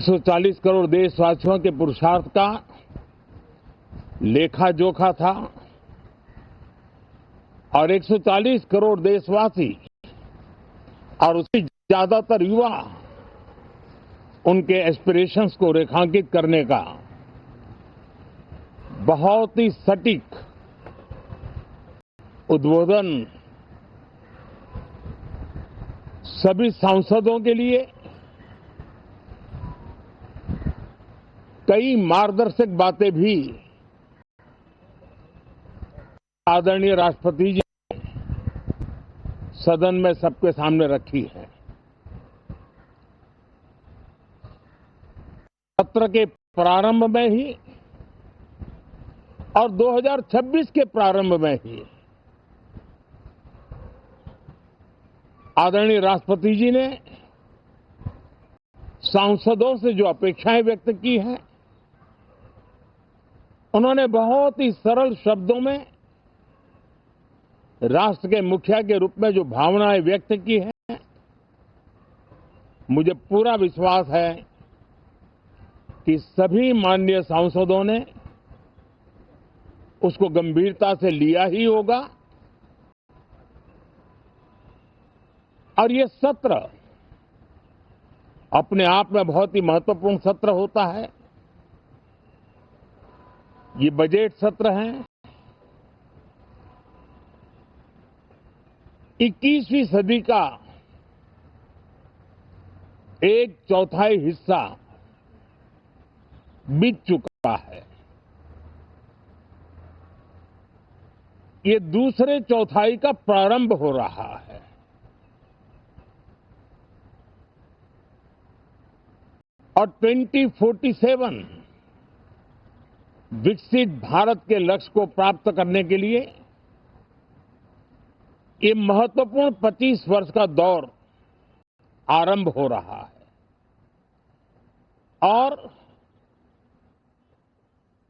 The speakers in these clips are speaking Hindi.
140 करोड़ देशवासियों के पुरुषार्थ का लेखा जोखा था और 140 करोड़ देशवासी और उससे ज्यादातर युवा उनके एस्पिरेशंस को रेखांकित करने का बहुत ही सटीक उद्बोधन सभी सांसदों के लिए कई मार्गदर्शक बातें भी आदरणीय राष्ट्रपति जी ने सदन में सबके सामने रखी है। सत्र के प्रारंभ में ही और 2026 के प्रारंभ में ही आदरणीय राष्ट्रपति जी ने सांसदों से जो अपेक्षाएं व्यक्त की हैं, उन्होंने बहुत ही सरल शब्दों में राष्ट्र के मुखिया के रूप में जो भावनाएं व्यक्त की हैं, मुझे पूरा विश्वास है कि सभी माननीय सांसदों ने उसको गंभीरता से लिया ही होगा और ये सत्र अपने आप में बहुत ही महत्वपूर्ण सत्र होता है। ये बजट सत्र है। 21वीं सदी का एक चौथाई हिस्सा बीत चुका है। ये दूसरे चौथाई का प्रारंभ हो रहा है और 2047 विकसित भारत के लक्ष्य को प्राप्त करने के लिए ये महत्वपूर्ण 25 वर्ष का दौर आरंभ हो रहा है और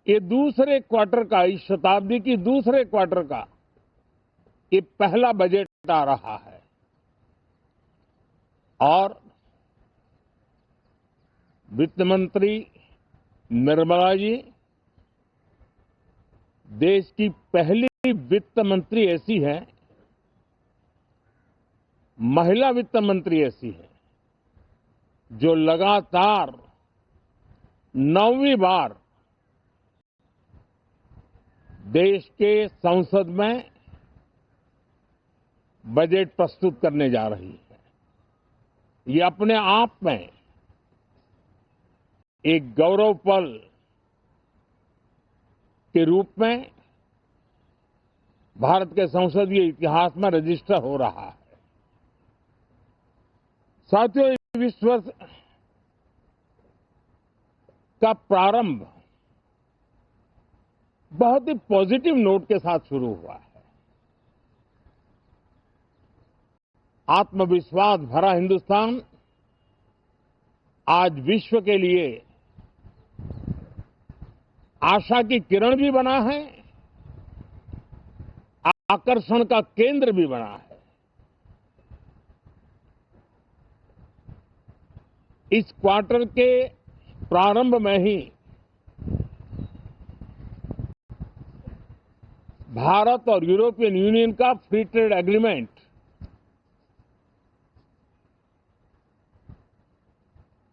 ये दूसरे क्वार्टर का, इस शताब्दी की दूसरे क्वार्टर का ये पहला बजट आ रहा है और वित्त मंत्री निर्मला जी देश की पहली वित्त मंत्री ऐसी है, महिला वित्त मंत्री ऐसी है जो लगातार 9वीं बार देश के संसद में बजट प्रस्तुत करने जा रही है। ये अपने आप में एक गौरव पल के रूप में भारत के संसदीय इतिहास में रजिस्टर हो रहा है। साथियों, इस वर्ष का प्रारंभ बहुत ही पॉजिटिव नोट के साथ शुरू हुआ है। आत्मविश्वास भरा हिंदुस्तान आज विश्व के लिए आशा की किरण भी बना है, आकर्षण का केंद्र भी बना है। इस क्वार्टर के प्रारंभ में ही भारत और यूरोपियन यूनियन का फ्री ट्रेड एग्रीमेंट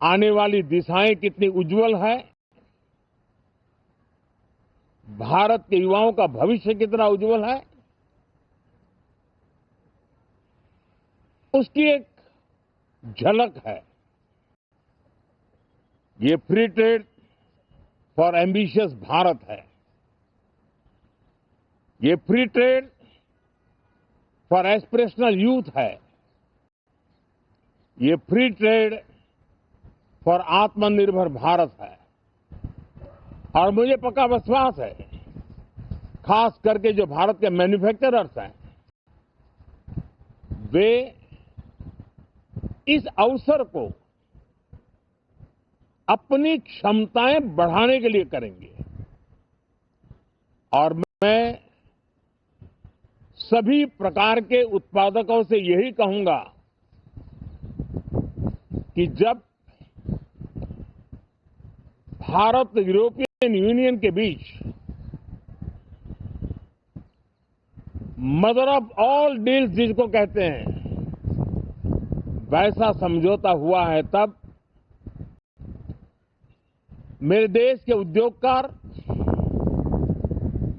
आने वाली दिशाएं कितनी उज्जवल है, भारत के युवाओं का भविष्य कितना उज्जवल है, उसकी एक झलक है। ये free trade for ambitious Bharat है। ये free trade for aspirational youth है। ये फ्री ट्रेड फॉर आत्मनिर्भर भारत है और मुझे पक्का विश्वास है, खास करके जो भारत के मैन्युफैक्चरर्स हैं, वे इस अवसर को अपनी क्षमताएं बढ़ाने के लिए करेंगे और मैं सभी प्रकार के उत्पादकों से यही कहूंगा कि जब भारत यूरोपियन यूनियन के बीच मदर ऑफ ऑल डील्स जिसको कहते हैं, वैसा समझौता हुआ है, तब मेरे देश के उद्योगकार,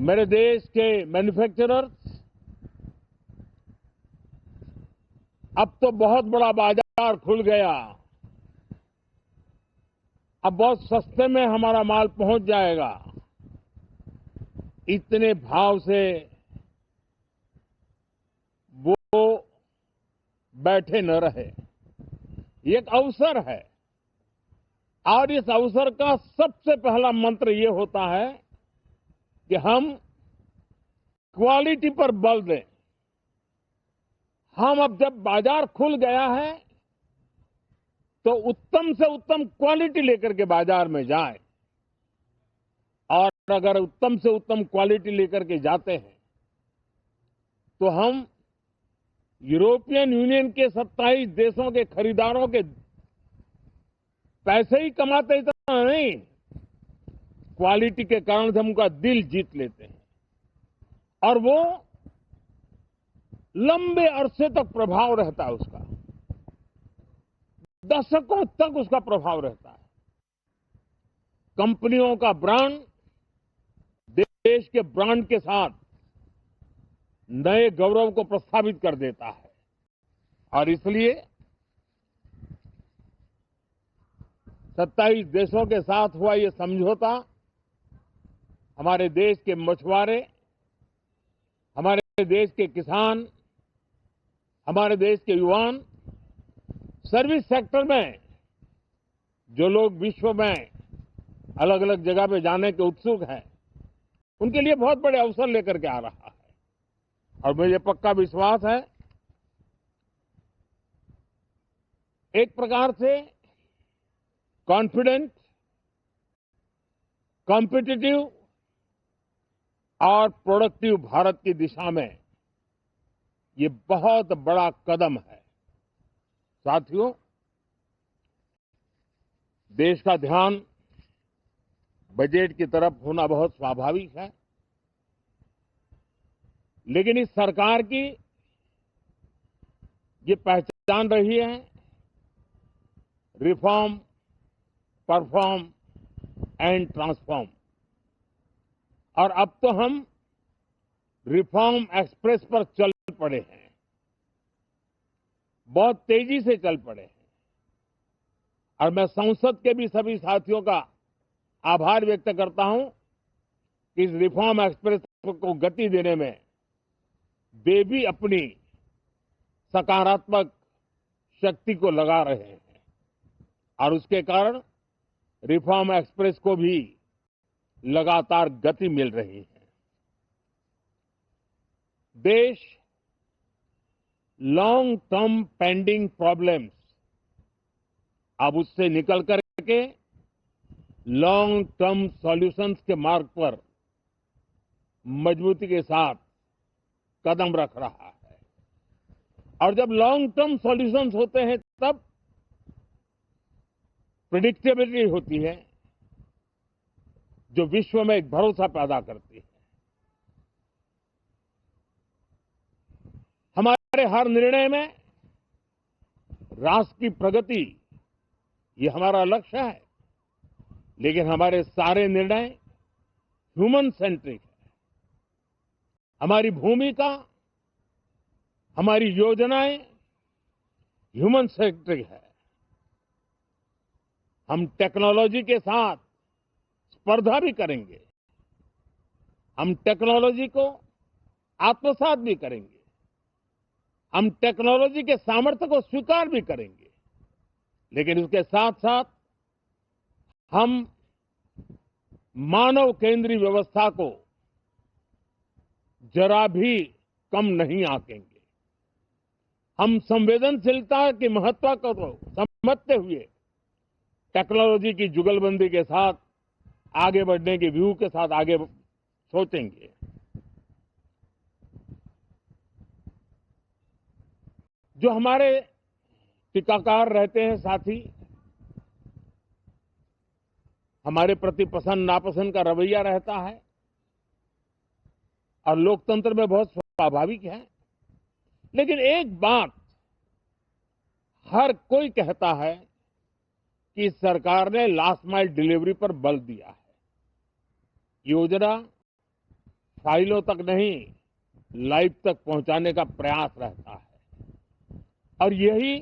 मेरे देश के मैन्युफैक्चरर्स अब तो बहुत बड़ा बाजार खुल गया। अब बहुत सस्ते में हमारा माल पहुंच जाएगा। इतने भाव से वो बैठे न रहे। ये एक अवसर है और इस अवसर का सबसे पहला मंत्र ये होता है कि हम क्वालिटी पर बल दें। हम अब जब बाजार खुल गया है तो उत्तम से उत्तम क्वालिटी लेकर के बाजार में जाएं, और अगर उत्तम से उत्तम क्वालिटी लेकर के जाते हैं तो हम यूरोपियन यूनियन के 27 देशों के खरीदारों के पैसे ही कमाते, इतना नहीं, क्वालिटी के कारण से हम उनका दिल जीत लेते हैं और वो लंबे अरसे तक प्रभाव रहता है, उसका दशकों तक उसका प्रभाव रहता है। कंपनियों का ब्रांड देश के ब्रांड के साथ नए गौरव को प्रस्तावित कर देता है और इसलिए 27 देशों के साथ हुआ ये समझौता हमारे देश के मछुआरे, हमारे देश के किसान, हमारे देश के युवान, सर्विस सेक्टर में जो लोग विश्व में अलग अलग जगह पे जाने के उत्सुक हैं, उनके लिए बहुत बड़े अवसर लेकर के आ रहा है। और मुझे पक्का विश्वास है, एक प्रकार से कॉन्फिडेंट, कॉम्पिटिटिव और प्रोडक्टिव भारत की दिशा में ये बहुत बड़ा कदम है। साथियों, देश का ध्यान बजट की तरफ होना बहुत स्वाभाविक है, लेकिन इस सरकार की ये पहचान रही है रिफॉर्म, परफॉर्म एंड ट्रांसफॉर्म। और अब तो हम रिफॉर्म एक्सप्रेस पर चल पड़े हैं, बहुत तेजी से चल पड़े हैं। और मैं संसद के भी सभी साथियों का आभार व्यक्त करता हूं कि इस रिफॉर्म एक्सप्रेस को गति देने में वे भी अपनी सकारात्मक शक्ति को लगा रहे हैं और उसके कारण रिफॉर्म एक्सप्रेस को भी लगातार गति मिल रही है। देश लॉन्ग टर्म पेंडिंग प्रॉब्लम्स अब उससे निकल करके लॉन्ग टर्म सॉल्यूशंस के मार्ग पर मजबूती के साथ कदम रख रहा है। और जब लॉन्ग टर्म सॉल्यूशंस होते हैं तब प्रेडिक्टेबिलिटी होती है, जो विश्व में एक भरोसा पैदा करती है। हमारे हर निर्णय में राष्ट्र की प्रगति ये हमारा लक्ष्य है, लेकिन हमारे सारे निर्णय ह्यूमन सेंट्रिक है। हमारी भूमिका, हमारी योजनाएं ह्यूमन सेंट्रिक है। हम टेक्नोलॉजी के साथ स्पर्धा भी करेंगे, हम टेक्नोलॉजी को आत्मसात भी करेंगे, हम टेक्नोलॉजी के सामर्थ्य को स्वीकार भी करेंगे, लेकिन उसके साथ साथ हम मानव केंद्रीय व्यवस्था को जरा भी कम नहीं आंकेंगे। हम संवेदनशीलता के महत्व को समझते हुए टेक्नोलॉजी की जुगलबंदी के साथ आगे बढ़ने के व्यू के साथ आगे सोचेंगे। जो हमारे टीकाकार रहते हैं साथी, हमारे प्रति पसंद नापसंद का रवैया रहता है और लोकतंत्र में बहुत स्वाभाविक है। लेकिन एक बात हर कोई कहता है कि सरकार ने लास्ट माइल डिलीवरी पर बल दिया है। योजना फाइलों तक नहीं, लाइफ तक पहुंचाने का प्रयास रहता है और यही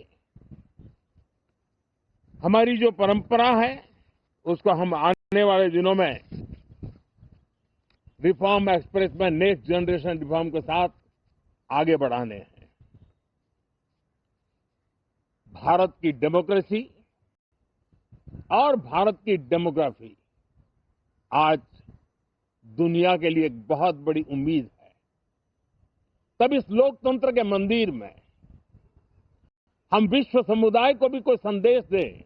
हमारी जो परंपरा है उसको हम आने वाले दिनों में रिफॉर्म एक्सप्रेस में नेक्स्ट जनरेशन रिफॉर्म के साथ आगे बढ़ाने हैं। भारत की डेमोक्रेसी और भारत की डेमोग्राफी आज दुनिया के लिए एक बहुत बड़ी उम्मीद है। तब इस लोकतंत्र के मंदिर में हम विश्व समुदाय को भी कोई संदेश दें,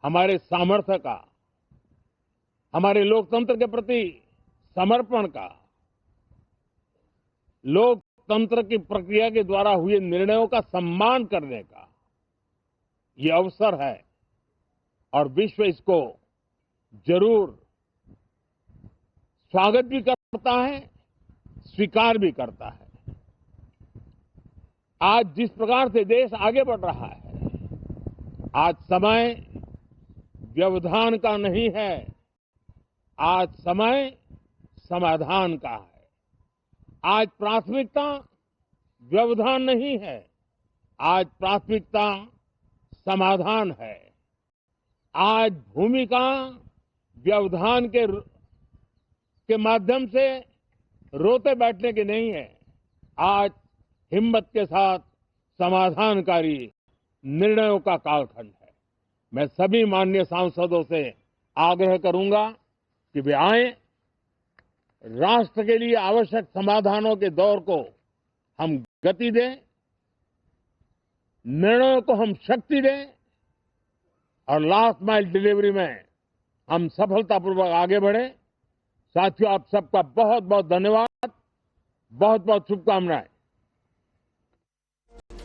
हमारे सामर्थ्य का, हमारे लोकतंत्र के प्रति समर्पण का, लोकतंत्र की प्रक्रिया के द्वारा हुए निर्णयों का सम्मान करने का ये अवसर है और विश्व इसको जरूर स्वागत भी करता है, स्वीकार भी करता है। आज जिस प्रकार से देश आगे बढ़ रहा है, आज समय व्यवधान का नहीं है, आज समय समाधान का है। आज प्राथमिकता व्यवधान नहीं है, आज प्राथमिकता समाधान है। आज भूमिका व्यवधान के माध्यम से रोते बैठने की नहीं है, आज हिम्मत के साथ समाधानकारी निर्णयों का कालखंड है। मैं सभी माननीय सांसदों से आग्रह करूंगा कि वे आए, राष्ट्र के लिए आवश्यक समाधानों के दौर को हम गति दें, निर्णयों को हम शक्ति दें और लास्ट माइल डिलीवरी में हम सफलतापूर्वक आगे बढ़ें। साथियों, आप सबका बहुत बहुत धन्यवाद, बहुत बहुत शुभकामनाएं।